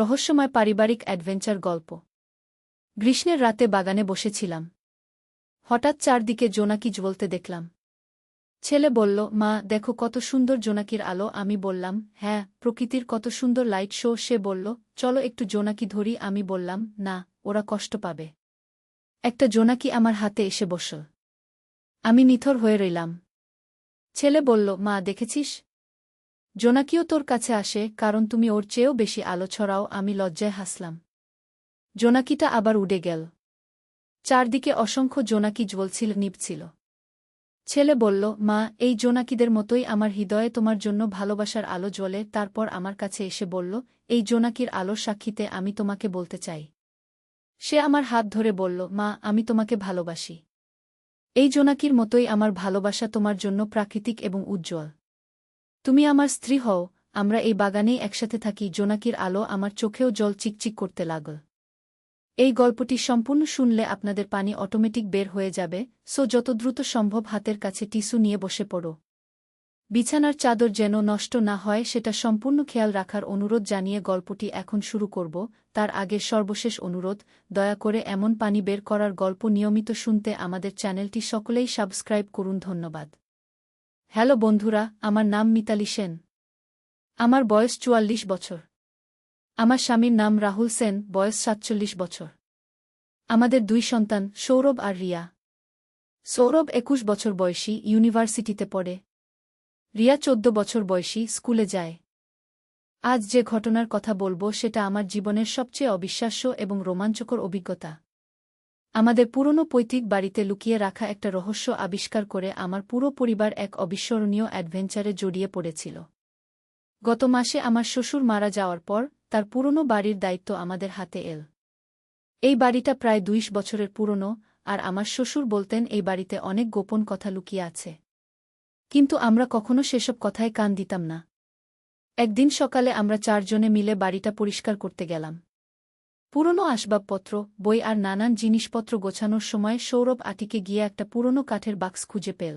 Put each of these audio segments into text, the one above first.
রহস্যময় পারিবারিক অ্যাডভেঞ্চার গল্প। গ্রীষ্মের রাতে বাগানে বসেছিলাম। হঠাৎ চারদিকে জোনাকি জ্বলতে দেখলাম। ছেলে বলল, মা দেখো কত সুন্দর জোনাকির আলো। আমি বললাম, হ্যাঁ, প্রকৃতির কত সুন্দর লাইট শো। সে বলল, চলো একটু জোনাকি ধরি। আমি বললাম, না, ওরা কষ্ট পাবে। একটা জোনাকি আমার হাতে এসে বসল। আমি নিথর হয়ে রইলাম। ছেলে বলল, মা দেখেছিস, জোনাকিও তোর কাছে আসে, কারণ তুমি ওর চেয়েও বেশি আলো ছড়াও। আমি লজ্জায় হাসলাম। জোনাকিটা আবার উড়ে গেল। চারদিকে অসংখ্য জোনাকি জ্বলছিল, নিভছিল। ছেলে বলল, মা এই জোনাকিদের মতোই আমার হৃদয়ে তোমার জন্য ভালোবাসার আলো জ্বলে। তারপর আমার কাছে এসে বলল, এই জোনাকির আলোর সাক্ষীতে আমি তোমাকে বলতে চাই। সে আমার হাত ধরে বলল, মা আমি তোমাকে ভালোবাসি। এই জোনাকির মতোই আমার ভালোবাসা তোমার জন্য প্রাকৃতিক এবং উজ্জ্বল। তুমি আমার স্ত্রী হও, আমরা এই বাগানেই একসাথে থাকি। জোনাকির আলো আমার চোখেও জল চিকচিক করতে লাগল। এই গল্পটি সম্পূর্ণ শুনলে আপনাদের পানি অটোমেটিক বের হয়ে যাবে, সো যত দ্রুত সম্ভব হাতের কাছে টিস্যু নিয়ে বসে পড়ো। বিছানার চাদর যেন নষ্ট না হয় সেটা সম্পূর্ণ খেয়াল রাখার অনুরোধ জানিয়ে গল্পটি এখন শুরু করব। তার আগে সর্বশেষ অনুরোধ, দয়া করে এমন পানি বের করার গল্প নিয়মিত শুনতে আমাদের চ্যানেলটি সকলেই সাবস্ক্রাইব করুন। ধন্যবাদ। হ্যালো বন্ধুরা, আমার নাম মিতালি সেন। আমার বয়স ৪৪ বছর। আমার স্বামীর নাম রাহুল সেন, বয়স ৪৭ বছর। আমাদের ২ সন্তান, সৌরভ আর রিয়া। সৌরভ ২১ বছর বয়সী, ইউনিভার্সিটিতে পড়ে। রিয়া ১৪ বছর বয়সী, স্কুলে যায়। আজ যে ঘটনার কথা বলবো সেটা আমার জীবনের সবচেয়ে অবিশ্বাস্য এবং রোমাঞ্চকর অভিজ্ঞতা। আমাদের পুরনো পৈতৃক বাড়িতে লুকিয়ে রাখা একটা রহস্য আবিষ্কার করে আমার পুরো পরিবার এক অবিস্মরণীয় অ্যাডভেঞ্চারে জড়িয়ে পড়েছিল। গত মাসে আমার শ্বশুর মারা যাওয়ার পর তার পুরনো বাড়ির দায়িত্ব আমাদের হাতে এল। এই বাড়িটা প্রায় ২০ বছরের পুরনো, আর আমার শ্বশুর বলতেন এই বাড়িতে অনেক গোপন কথা লুকিয়ে আছে। কিন্তু আমরা কখনো সেসব কথায় কান দিতাম না। একদিন সকালে আমরা ৪ জনে মিলে বাড়িটা পরিষ্কার করতে গেলাম। পুরনো আসবাবপত্র, বই আর নানান জিনিসপত্র গোছানোর সময় সৌরভ আটিকে গিয়ে একটা পুরনো কাঠের বাক্স খুঁজে পেল।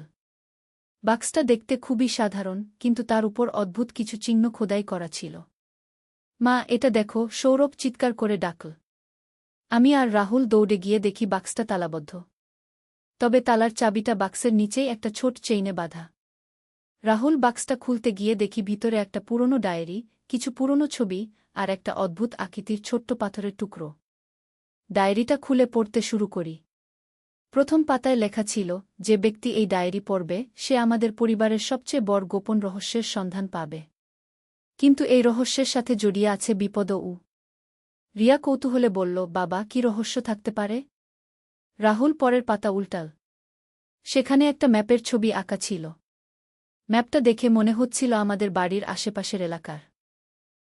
বাক্সটা দেখতে খুবই সাধারণ, কিন্তু তার উপর অদ্ভুত কিছু চিহ্ন খোদাই করা ছিল। মা এটা দেখো, সৌরভ চিৎকার করে ডাকল। আমি আর রাহুল দৌড়ে গিয়ে দেখি বাক্সটা তালাবদ্ধ। তবে তালার চাবিটা বাক্সের নিচেই একটা ছোট চেইনে বাঁধা। রাহুল বাক্সটা খুলতে গিয়ে দেখি ভিতরে একটা পুরনো ডায়েরি, কিছু পুরনো ছবি আর একটা অদ্ভুত আকৃতির ছোট্ট পাথরের টুকরো। ডায়েরিটা খুলে পড়তে শুরু করি। প্রথম পাতায় লেখা ছিল, যে ব্যক্তি এই ডায়েরি পড়বে সে আমাদের পরিবারের সবচেয়ে বড় গোপন রহস্যের সন্ধান পাবে। কিন্তু এই রহস্যের সাথে জড়িয়ে আছে বিপদও। রিয়া কৌতূহলে বলল, বাবা কি রহস্য থাকতে পারে? রাহুল পরের পাতা উল্টাল। সেখানে একটা ম্যাপের ছবি আঁকা ছিল। ম্যাপটা দেখে মনে হচ্ছিল আমাদের বাড়ির আশেপাশের এলাকার।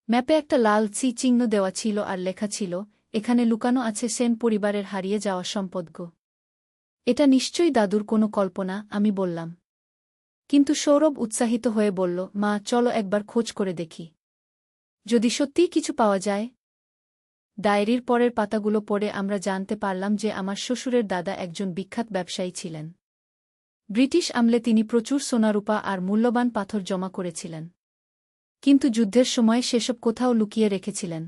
ম্যাপে একটা লাল চিহ্ন দেওয়া ছিল আর লেখা ছিল, এখানে লুকানো আছে সেন পরিবারের হারিয়ে যাওয়া সম্পদ। এটা নিশ্চয়ই দাদুর কোনো কল্পনা, আমি বললাম। কিন্তু সৌরভ উৎসাহিত হয়ে বলল, মা চলো একবার খোঁজ করে দেখি, যদি সত্যিই কিছু পাওয়া যায়। ডায়েরির পরের পাতাগুলো পড়ে আমরা জানতে পারলাম যে আমার শ্বশুরের দাদা একজন বিখ্যাত ব্যবসায়ী ছিলেন। ব্রিটিশ আমলে তিনি প্রচুর সোনারূপা আর মূল্যবান পাথর জমা করেছিলেন। কিন্তু যুদ্ধের সময় সেসব কোথাও লুকিয়ে রেখেছিলেন।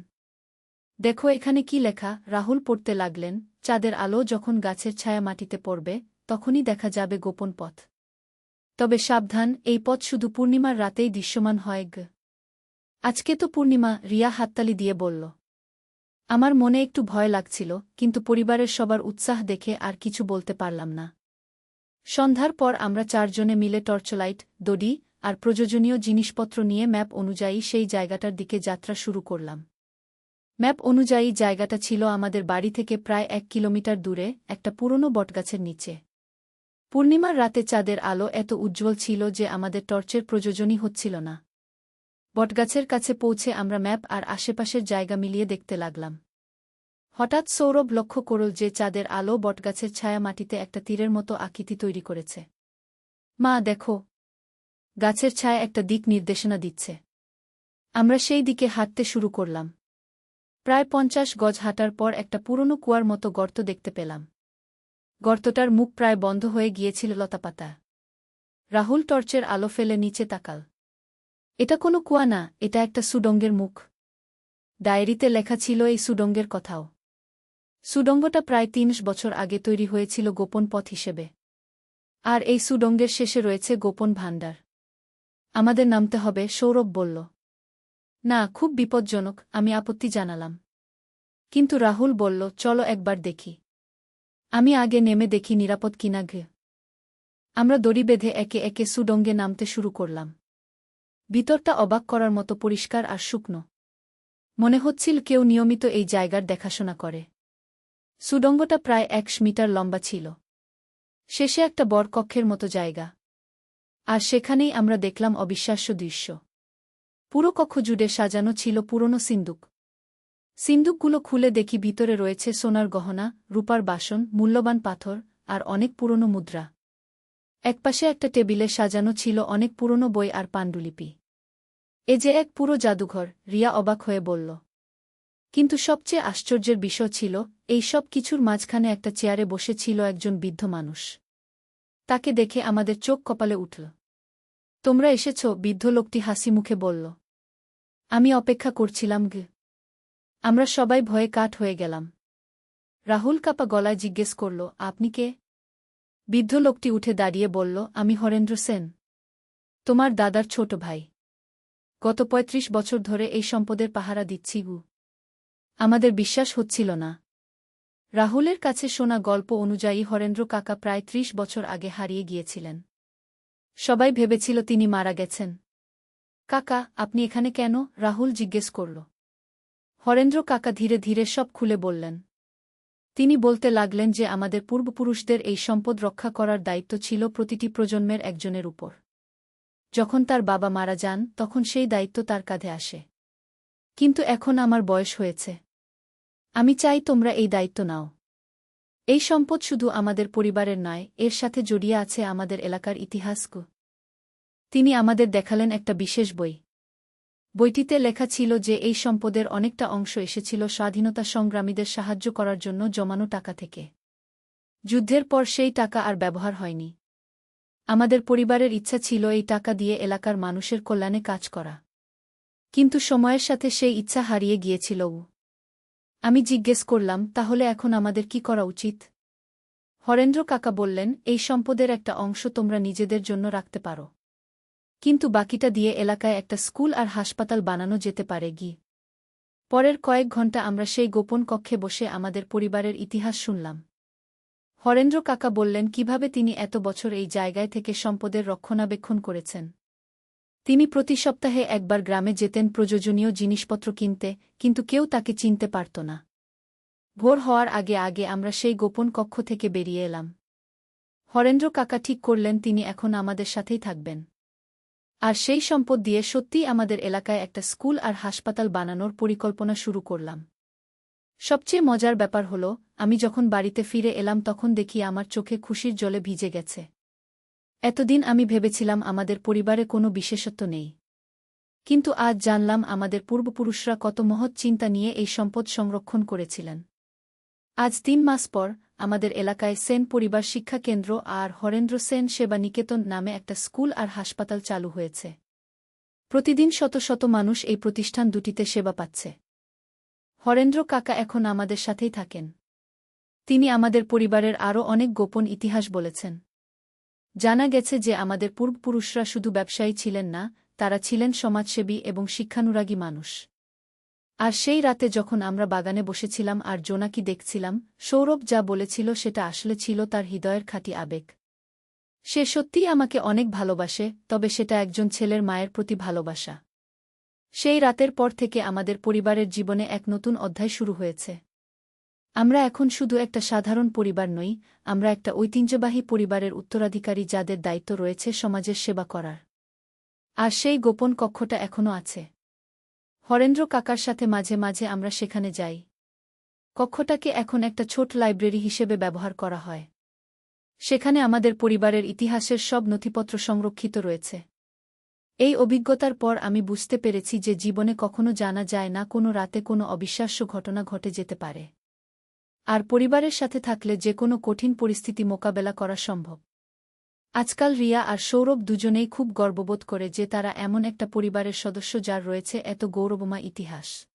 দেখো এখানে কি লেখা। রাহুল পড়তে লাগলেন, চাঁদের আলো যখন গাছের ছায়া মাটিতে পড়বে তখনই দেখা যাবে গোপন পথ। তবে সাবধান, এই পথ শুধু পূর্ণিমার রাতেই দৃশ্যমান হয়। আজকে তো পূর্ণিমা, রিয়া হাততালি দিয়ে বলল। আমার মনে একটু ভয় লাগছিল, কিন্তু পরিবারের সবার উৎসাহ দেখে আর কিছু বলতে পারলাম না। সন্ধ্যার পর আমরা ৪ জনে মিলে টর্চলাইট, দড়ি আর প্রয়োজনীয় জিনিসপত্র নিয়ে ম্যাপ অনুযায়ী সেই জায়গাটার দিকে যাত্রা শুরু করলাম। ম্যাপ অনুযায়ী জায়গাটা ছিল আমাদের বাড়ি থেকে প্রায় ১ কিলোমিটার দূরে, একটা পুরনো বটগাছের নিচে। পূর্ণিমার রাতে চাঁদের আলো এত উজ্জ্বল ছিল যে আমাদের টর্চের প্রয়োজনই হচ্ছিল না। বটগাছের কাছে পৌঁছে আমরা ম্যাপ আর আশেপাশের জায়গা মিলিয়ে দেখতে লাগলাম। হঠাৎ সৌরভ লক্ষ্য করল যে চাঁদের আলো বটগাছের ছায়া মাটিতে একটা তীরের মতো আকৃতি তৈরি করেছে। মা দেখো, গাছের ছায়া একটা দিক নির্দেশনা দিচ্ছে। আমরা সেই দিকে হাঁটতে শুরু করলাম। প্রায় ৫০ গজ হাঁটার পর একটা পুরনো কুয়ার মতো গর্ত দেখতে পেলাম। গর্তটার মুখ প্রায় বন্ধ হয়ে গিয়েছিল লতাপাতা। রাহুল টর্চের আলো ফেলে নিচে তাকাল। এটা কোনো কুয়া না, এটা একটা সুড়ঙ্গের মুখ। ডায়েরিতে লেখা ছিল এই সুডঙ্গের কথাও। সুডঙ্গটা প্রায় ৩০ বছর আগে তৈরি হয়েছিল গোপন পথ হিসেবে। আর এই সুডঙ্গের শেষে রয়েছে গোপন ভাণ্ডার। আমাদের নামতে হবে, সৌরভ বলল। না, খুব বিপজ্জনক, আমি আপত্তি জানালাম। কিন্তু রাহুল বলল, চলো একবার দেখি। আমি আগে নেমে দেখি নিরাপদ কিনা গে। আমরা দড়ি বেঁধে একে একে সুডঙ্গে নামতে শুরু করলাম। ভিতরটা অবাক করার মতো পরিষ্কার আর শুকনো। মনে হচ্ছিল কেউ নিয়মিত এই জায়গার দেখাশোনা করে। সুডঙ্গটা প্রায় ১০০ মিটার লম্বা ছিল। শেষে একটা বড় কক্ষের মতো জায়গা। আর সেখানেই আমরা দেখলাম অবিশ্বাস্য দৃশ্য। পুরো কক্ষ জুড়ে সাজানো ছিল পুরনো সিন্দুক। সিন্দুকগুলো খুলে দেখি ভিতরে রয়েছে সোনার গহনা, রূপার বাসন, মূল্যবান পাথর আর অনেক পুরনো মুদ্রা। একপাশে একটা টেবিলে সাজানো ছিল অনেক পুরনো বই আর পাণ্ডুলিপি। এ যে এক পুরো জাদুঘর, রিয়া অবাক হয়ে বলল। কিন্তু সবচেয়ে আশ্চর্যের বিষয় ছিল, এই সব কিছুর মাঝখানে একটা চেয়ারে বসে ছিল একজন বৃদ্ধ মানুষ। তাকে দেখে আমাদের চোখ কপালে উঠল। তোমরা এসেছ, বৃদ্ধ লোকটি হাসি মুখে বলল। আমি অপেক্ষা করছিলাম গে। আমরা সবাই ভয়ে কাঠ হয়ে গেলাম। রাহুল কাপা গলায় জিজ্ঞেস করল, আপনি কে? বৃদ্ধ লোকটি উঠে দাঁড়িয়ে বলল, আমি হরেন্দ্র সেন, তোমার দাদার ছোট ভাই। গত ৩৫ বছর ধরে এই সম্পদের পাহারা দিচ্ছি গু। আমাদের বিশ্বাস হচ্ছিল না। রাহুলের কাছে শোনা গল্প অনুযায়ী হরেন্দ্র কাকা প্রায় ৩০ বছর আগে হারিয়ে গিয়েছিলেন। সবাই ভেবেছিল তিনি মারা গেছেন। কাকা, আপনি এখানে কেন? রাহুল জিজ্ঞেস করল। হরেন্দ্র কাকা ধীরে ধীরে সব খুলে বললেন। তিনি বলতে লাগলেন যে আমাদের পূর্বপুরুষদের এই সম্পদ রক্ষা করার দায়িত্ব ছিল প্রতিটি প্রজন্মের একজনের উপর। যখন তার বাবা মারা যান, তখন সেই দায়িত্ব তার কাঁধে আসে। কিন্তু এখন আমার বয়স হয়েছে। আমি চাই তোমরা এই দায়িত্ব নাও। এই সম্পদ শুধু আমাদের পরিবারের নয়, এর সাথে জড়িয়ে আছে আমাদের এলাকার ইতিহাসও। তিনি আমাদের দেখালেন একটা বিশেষ বই। বইটিতে লেখা ছিল যে এই সম্পদের অনেকটা অংশ এসেছিল স্বাধীনতা সংগ্রামীদের সাহায্য করার জন্য জমানো টাকা থেকে। যুদ্ধের পর সেই টাকা আর ব্যবহার হয়নি। আমাদের পরিবারের ইচ্ছা ছিল এই টাকা দিয়ে এলাকার মানুষের কল্যাণে কাজ করা। কিন্তু সময়ের সাথে সেই ইচ্ছা হারিয়ে গিয়েছিল। আমি জিজ্ঞেস করলাম, তাহলে এখন আমাদের কি করা উচিত? হরেন্দ্র কাকা বললেন, এই সম্পদের একটা অংশ তোমরা নিজেদের জন্য রাখতে পারো। কিন্তু বাকিটা দিয়ে এলাকায় একটা স্কুল আর হাসপাতাল বানানো যেতে পারে গি। পরের কয়েক ঘণ্টা আমরা সেই গোপন কক্ষে বসে আমাদের পরিবারের ইতিহাস শুনলাম। হরেন্দ্র কাকা বললেন কিভাবে তিনি এত বছর এই জায়গায় থেকে সম্পদের রক্ষণাবেক্ষণ করেছেন। তিনি প্রতি সপ্তাহে একবার গ্রামে যেতেন প্রয়োজনীয় জিনিসপত্র কিনতে, কিন্তু কেউ তাকে চিনতে পারত না। ভোর হওয়ার আগে আগে আমরা সেই গোপন কক্ষ থেকে বেরিয়ে এলাম। হরেন্দ্র কাকা ঠিক করলেন তিনি এখন আমাদের সাথেই থাকবেন। আর সেই সম্পদ দিয়ে সত্যিই আমাদের এলাকায় একটা স্কুল আর হাসপাতাল বানানোর পরিকল্পনা শুরু করলাম। সবচেয়ে মজার ব্যাপার হল, আমি যখন বাড়িতে ফিরে এলাম তখন দেখি আমার চোখে খুশির জলে ভিজে গেছে। এতদিন আমি ভেবেছিলাম আমাদের পরিবারে কোনো বিশেষত্ব নেই। কিন্তু আজ জানলাম আমাদের পূর্বপুরুষরা কত মহৎ চিন্তা নিয়ে এই সম্পদ সংরক্ষণ করেছিলেন। আজ ৩ মাস পর আমাদের এলাকায় সেন পরিবার শিক্ষা কেন্দ্র আর হরেন্দ্র সেন সেবা নিকেতন নামে একটা স্কুল আর হাসপাতাল চালু হয়েছে। প্রতিদিন শত শত মানুষ এই প্রতিষ্ঠান দুটিতে সেবা পাচ্ছে। হরেন্দ্র কাকা এখন আমাদের সাথেই থাকেন। তিনি আমাদের পরিবারের আরও অনেক গোপন ইতিহাস বলেছেন। জানা গেছে যে আমাদের পূর্বপুরুষরা শুধু ব্যবসায়ী ছিলেন না, তারা ছিলেন সমাজসেবী এবং শিক্ষানুরাগী মানুষ। আর সেই রাতে যখন আমরা বাগানে বসেছিলাম আর জোনাকি দেখছিলাম, সৌরভ যা বলেছিল সেটা আসলে ছিল তার হৃদয়ের খাঁটি আবেগ। সে সত্যিই আমাকে অনেক ভালোবাসে, তবে সেটা একজন ছেলের মায়ের প্রতি ভালোবাসা। সেই রাতের পর থেকে আমাদের পরিবারের জীবনে এক নতুন অধ্যায় শুরু হয়েছে। আমরা এখন শুধু একটা সাধারণ পরিবার নই, আমরা একটা ঐতিহ্যবাহী পরিবারের উত্তরাধিকারী যাদের দায়িত্ব রয়েছে সমাজের সেবা করার। আর সেই গোপন কক্ষটা এখনও আছে। হরেন্দ্র কাকার সাথে মাঝে মাঝে আমরা সেখানে যাই। কক্ষটাকে এখন একটা ছোট লাইব্রেরি হিসেবে ব্যবহার করা হয়। সেখানে আমাদের পরিবারের ইতিহাসের সব নথিপত্র সংরক্ষিত রয়েছে। এই অভিজ্ঞতার পর আমি বুঝতে পেরেছি যে জীবনে কখনো জানা যায় না, কোনো রাতে কোনো অবিশ্বাস্য ঘটনা ঘটে যেতে পারে। আর পরিবারের সাথে থাকলে যে কোনো কঠিন পরিস্থিতি মোকাবেলা করা সম্ভব। আজকাল রিয়া আর সৌরভ দুজনেই খুব গর্ববোধ করে যে তারা এমন একটা পরিবারের সদস্য যার রয়েছে এত গৌরবময় ইতিহাস।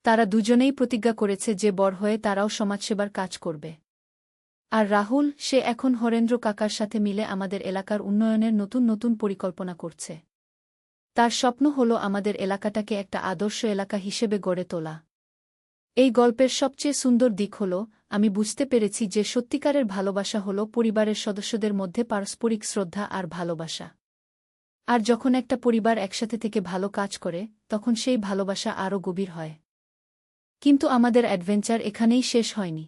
তারা দুজনেই প্রতিজ্ঞা করেছে যে বড় হয়ে তারাও সমাজসেবার কাজ করবে। আর রাহুল, সে এখন হরেন্দ্র কাকার সাথে মিলে আমাদের এলাকার উন্নয়নের নতুন নতুন পরিকল্পনা করছে। তার স্বপ্ন হল আমাদের এলাকাটাকে একটা আদর্শ এলাকা হিসেবে গড়ে তোলা। এই গল্পের সবচেয়ে সুন্দর দিক হল, আমি বুঝতে পেরেছি যে সত্যিকারের ভালোবাসা হল পরিবারের সদস্যদের মধ্যে পারস্পরিক শ্রদ্ধা আর ভালোবাসা। আর যখন একটা পরিবার একসাথে থেকে ভালো কাজ করে, তখন সেই ভালোবাসা আরও গভীর হয়। কিন্তু আমাদের অ্যাডভেঞ্চার এখানেই শেষ হয়নি।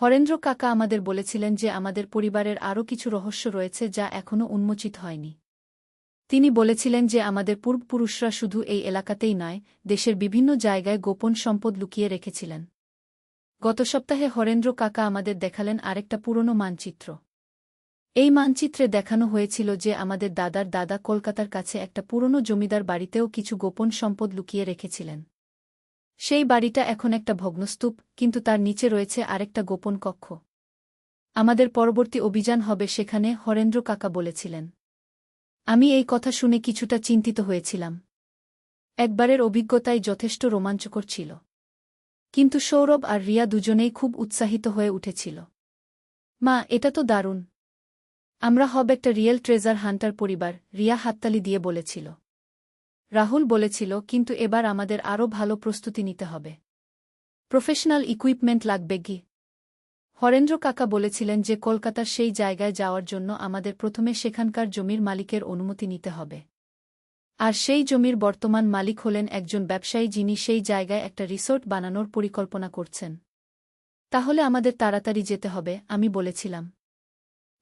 হরেন্দ্র কাকা আমাদের বলেছিলেন যে আমাদের পরিবারের আরও কিছু রহস্য রয়েছে যা এখনও উন্মোচিত হয়নি। তিনি বলেছিলেন যে আমাদের পূর্বপুরুষরা শুধু এই এলাকাতেই নয়, দেশের বিভিন্ন জায়গায় গোপন সম্পদ লুকিয়ে রেখেছিলেন। গত সপ্তাহে হরেন্দ্র কাকা আমাদের দেখালেন আরেকটা পুরনো মানচিত্র। এই মানচিত্রে দেখানো হয়েছিল যে আমাদের দাদার দাদা কলকাতার কাছে একটা পুরনো জমিদার বাড়িতেও কিছু গোপন সম্পদ লুকিয়ে রেখেছিলেন। সেই বাড়িটা এখন একটা ভগ্নস্তূপ, কিন্তু তার নিচে রয়েছে আরেকটা গোপন কক্ষ। আমাদের পরবর্তী অভিযান হবে সেখানে, হরেন্দ্র কাকা বলেছিলেন। আমি এই কথা শুনে কিছুটা চিন্তিত হয়েছিলাম। একবারের অভিজ্ঞতাই যথেষ্ট রোমাঞ্চকর ছিল। কিন্তু সৌরভ আর রিয়া দুজনেই খুব উৎসাহিত হয়ে উঠেছিল। মা, এটা তো দারুণ! আমরা হব একটা রিয়েল ট্রেজার হান্টার পরিবার, রিয়া হাততালি দিয়ে বলেছিল। রাহুল বলেছিল, কিন্তু এবার আমাদের আরও ভালো প্রস্তুতি নিতে হবে। প্রফেশনাল ইকুইপমেন্ট লাগবে কি? হরেন্দ্র কাকা বলেছিলেন যে কলকাতার সেই জায়গায় যাওয়ার জন্য আমাদের প্রথমে সেখানকার জমির মালিকের অনুমতি নিতে হবে। আর সেই জমির বর্তমান মালিক হলেন একজন ব্যবসায়ী, যিনি সেই জায়গায় একটা রিসোর্ট বানানোর পরিকল্পনা করছেন। তাহলে আমাদের তাড়াতাড়ি যেতে হবে, আমি বলেছিলাম।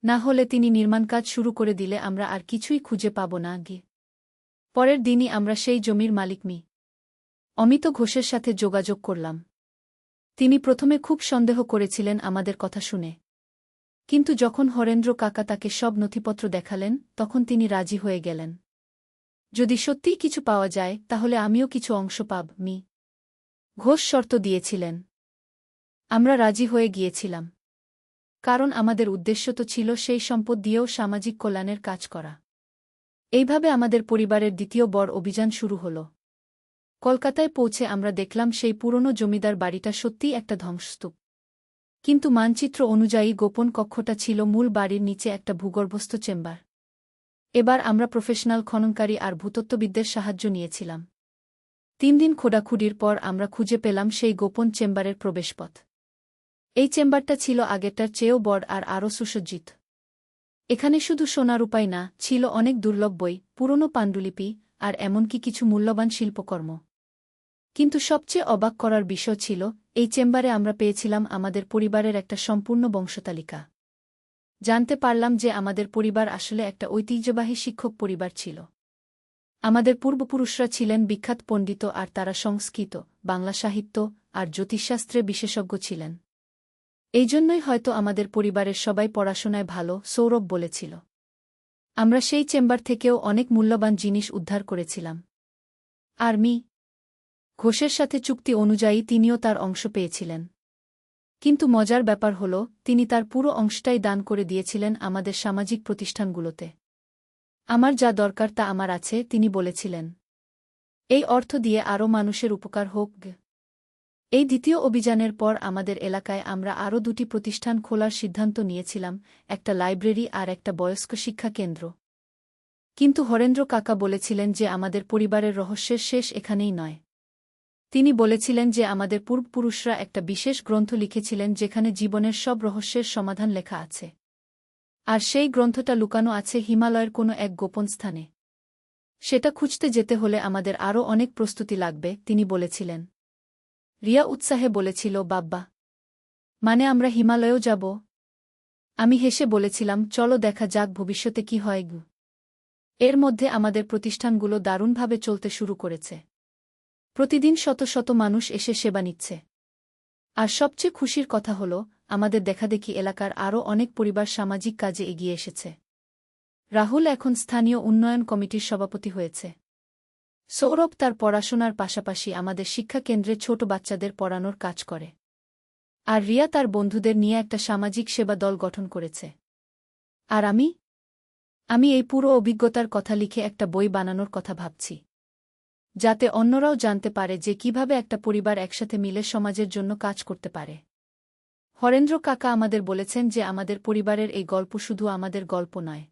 না হলে তিনি নির্মাণকাজ শুরু করে দিলে আমরা আর কিছুই খুঁজে পাব না। পরের দিনই আমরা সেই জমির মালিক অমিত ঘোষের সাথে যোগাযোগ করলাম। তিনি প্রথমে খুব সন্দেহ করেছিলেন আমাদের কথা শুনে। কিন্তু যখন হরেন্দ্র কাকা তাকে সব নথিপত্র দেখালেন, তখন তিনি রাজি হয়ে গেলেন। যদি সত্যিই কিছু পাওয়া যায়, তাহলে আমিও কিছু অংশ পাব। ঘোষ শর্ত দিয়েছিলেন। আমরা রাজি হয়ে গিয়েছিলাম। কারণ আমাদের উদ্দেশ্য তো ছিল সেই সম্পদ দিয়েও সামাজিক কল্যাণের কাজ করা। এইভাবে আমাদের পরিবারের দ্বিতীয় বড় অভিযান শুরু হল। কলকাতায় পৌঁছে আমরা দেখলাম সেই পুরনো জমিদার বাড়িটা সত্যিই একটা ধ্বংসস্তূপ। কিন্তু মানচিত্র অনুযায়ী গোপন কক্ষটা ছিল মূল বাড়ির নিচে একটা ভূগর্ভস্থ চেম্বার। এবার আমরা প্রফেশনাল খননকারী আর ভূতত্ত্ববিদদের সাহায্য নিয়েছিলাম। 3 দিন খোঁড়াখুঁড়ির পর আমরা খুঁজে পেলাম সেই গোপন চেম্বারের প্রবেশপথ। এই চেম্বারটা ছিল আগেরটার চেয়েও বড় আর আরও সুসজ্জিত। এখানে শুধু সোনারূপাই না, ছিল অনেক দুর্লভ বই, পুরনো পাণ্ডুলিপি আর এমনকি কিছু মূল্যবান শিল্পকর্ম। কিন্তু সবচেয়ে অবাক করার বিষয় ছিল, এই চেম্বারে আমরা পেয়েছিলাম আমাদের পরিবারের একটা সম্পূর্ণ বংশতালিকা। জানতে পারলাম যে আমাদের পরিবার আসলে একটা ঐতিহ্যবাহী শিক্ষক পরিবার ছিল। আমাদের পূর্বপুরুষরা ছিলেন বিখ্যাত পণ্ডিত আর তারা সংস্কৃত, বাংলা সাহিত্য আর জ্যোতিষশাস্ত্রে বিশেষজ্ঞ ছিলেন। এই জন্যই হয়তো আমাদের পরিবারের সবাই পড়াশোনায় ভালো, সৌরভ বলেছিল। আমরা সেই চেম্বার থেকেও অনেক মূল্যবান জিনিস উদ্ধার করেছিলাম। আর ঘোষের সাথে চুক্তি অনুযায়ী তিনিও তার অংশ পেয়েছিলেন। কিন্তু মজার ব্যাপার হল, তিনি তার পুরো অংশটাই দান করে দিয়েছিলেন আমাদের সামাজিক প্রতিষ্ঠানগুলোতে। আমার যা দরকার তা আমার আছে, তিনি বলেছিলেন। এই অর্থ দিয়ে আরও মানুষের উপকার হোক। এই দ্বিতীয় অভিযানের পর আমাদের এলাকায় আমরা আরও 2টি প্রতিষ্ঠান খোলার সিদ্ধান্ত নিয়েছিলাম, একটা লাইব্রেরি আর একটা বয়স্ক শিক্ষা কেন্দ্র। কিন্তু হরেন্দ্র কাকা বলেছিলেন যে আমাদের পরিবারের রহস্যের শেষ এখানেই নয়। তিনি বলেছিলেন যে আমাদের পূর্বপুরুষরা একটা বিশেষ গ্রন্থ লিখেছিলেন যেখানে জীবনের সব রহস্যের সমাধান লেখা আছে। আর সেই গ্রন্থটা লুকানো আছে হিমালয়ের কোনো এক গোপন স্থানে। সেটা খুঁজতে যেতে হলে আমাদের আরও অনেক প্রস্তুতি লাগবে, তিনি বলেছিলেন। রিয়া উৎসাহে বলেছিল, বাব্বা! মানে আমরা হিমালয়েও যাব? আমি হেসে বলেছিলাম, চলো দেখা যাক ভবিষ্যতে কি হয়। এর মধ্যে আমাদের প্রতিষ্ঠানগুলো দারুণভাবে চলতে শুরু করেছে। প্রতিদিন শত শত মানুষ এসে সেবা নিচ্ছে। আর সবচেয়ে খুশির কথা হল, আমাদের দেখাদেখি এলাকার আরও অনেক পরিবার সামাজিক কাজে এগিয়ে এসেছে। রাহুল এখন স্থানীয় উন্নয়ন কমিটির সভাপতি হয়েছে। সৌরভ তার পড়াশোনার পাশাপাশি আমাদের শিক্ষা কেন্দ্রে ছোট বাচ্চাদের পড়ানোর কাজ করে। আর রিয়া তার বন্ধুদের নিয়ে একটা সামাজিক সেবা দল গঠন করেছে। আর আমি এই পুরো অভিজ্ঞতার কথা লিখে একটা বই বানানোর কথা ভাবছি। যাতে অন্যরাও জানতে পারে যে কিভাবে একটা পরিবার একসাথে মিলে সমাজের জন্য কাজ করতে পারে। হরেন্দ্র কাকা আমাদের বলেছেন যে আমাদের পরিবারের এই গল্প শুধু আমাদের গল্প নয়।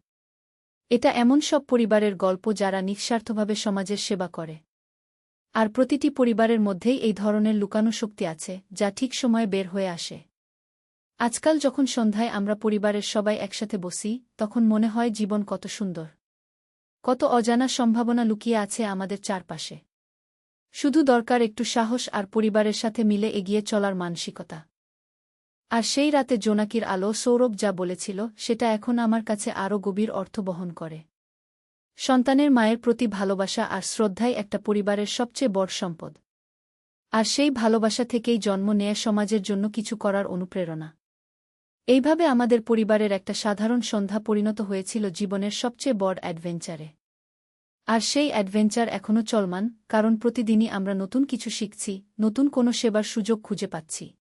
এটা এমন সব পরিবারের গল্প যারা নিঃস্বার্থভাবে সমাজের সেবা করে। আর প্রতিটি পরিবারের মধ্যেই এই ধরনের লুকানো শক্তি আছে, যা ঠিক সময়ে বের হয়ে আসে। আজকাল যখন সন্ধ্যায় আমরা পরিবারের সবাই একসাথে বসি, তখন মনে হয় জীবন কত সুন্দর। কত অজানা সম্ভাবনা লুকিয়ে আছে আমাদের চারপাশে। শুধু দরকার একটু সাহস আর পরিবারের সাথে মিলে এগিয়ে চলার মানসিকতা। আর সেই রাতে জোনাকির আলো সৌরভ যা বলেছিল, সেটা এখন আমার কাছে আরও গভীর অর্থ বহন করে। সন্তানের মায়ের প্রতি ভালোবাসা আর শ্রদ্ধাই একটা পরিবারের সবচেয়ে বড় সম্পদ। আর সেই ভালোবাসা থেকেই জন্ম নেয় সমাজের জন্য কিছু করার অনুপ্রেরণা। এইভাবে আমাদের পরিবারের একটা সাধারণ সন্ধ্যা পরিণত হয়েছিল জীবনের সবচেয়ে বড় অ্যাডভেঞ্চারে। আর সেই অ্যাডভেঞ্চার এখনও চলমান, কারণ প্রতিদিনই আমরা নতুন কিছু শিখছি, নতুন কোনো সেবার সুযোগ খুঁজে পাচ্ছি।